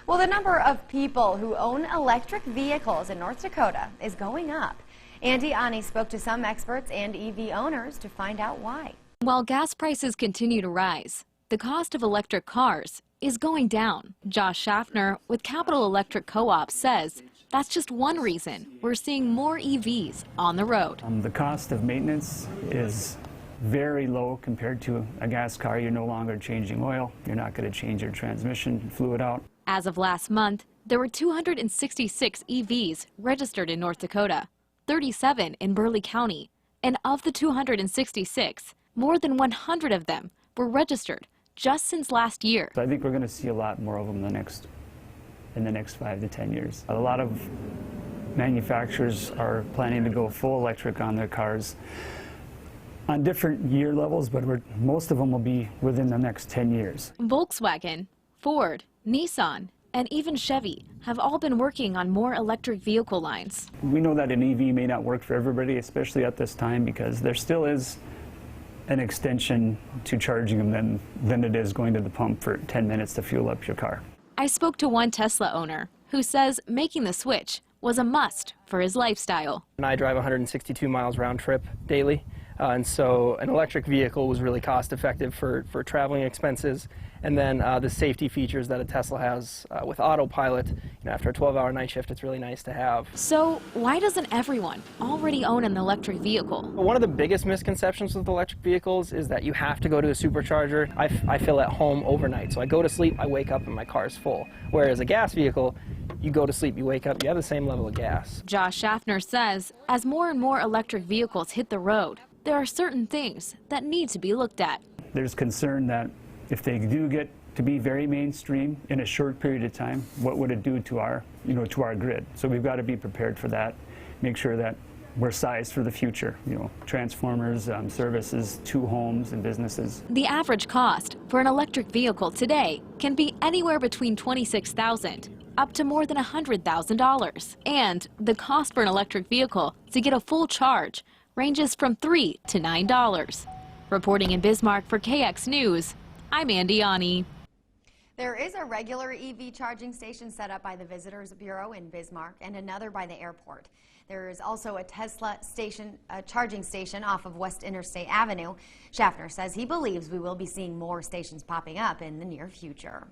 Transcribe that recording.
Well, the number of people who own electric vehicles in North Dakota is going up. Andy Ani spoke to some experts and EV owners to find out why. While gas prices continue to rise, the cost of electric cars is going down. Josh Schaffner with Capital Electric Co-op says that's just one reason we're seeing more EVs on the road. The cost of maintenance is very low compared to a gas car. You're no longer changing oil. You're not going to change your transmission fluid out. As of last month, there were 266 EVs registered in North Dakota, 37 in Burleigh County, and of the 266, more than 100 of them were registered just since last year. So I think we're going to see a lot more of them in the next 5 to 10 years. A lot of manufacturers are planning to go full electric on their cars on different year levels, but most of them will be within the next 10 years. Volkswagen, Ford, Nissan, and even Chevy have all been working on more electric vehicle lines. We know that an EV may not work for everybody, especially at this time, because there still is an extension to charging them than it is going to the pump for 10 minutes to fuel up your car. I spoke to one Tesla owner who says making the switch was a must for his lifestyle. And I drive 162 miles round trip daily, and so an electric vehicle was really cost effective for traveling expenses. And then the safety features that a Tesla has with autopilot, after a 12-hour night shift, it's really nice to have. So why doesn't everyone already own an electric vehicle? One of the biggest misconceptions with electric vehicles is that you have to go to a supercharger. I fill at home overnight, so I go to sleep, I wake up, and my car is full. Whereas a gas vehicle, you go to sleep, you wake up, you have the same level of gas. Josh Schaffner says as more and more electric vehicles hit the road, there are certain things that need to be looked at. There's concern that if they do get to be very mainstream in a short period of time, what would it do to our, to our grid? So we've got to be prepared for that, make sure that we're sized for the future, transformers, services to homes and businesses. The average cost for an electric vehicle today can be anywhere between $26,000 up to more than $100,000. And the cost for an electric vehicle to get a full charge ranges from $3 to $9. Reporting in Bismarck for KX News, I'm Andy Ani. There is a regular EV charging station set up by the Visitors Bureau in Bismarck and another by the airport. There is also a Tesla charging station off of West Interstate Avenue. Schaffner says he believes we will be seeing more stations popping up in the near future.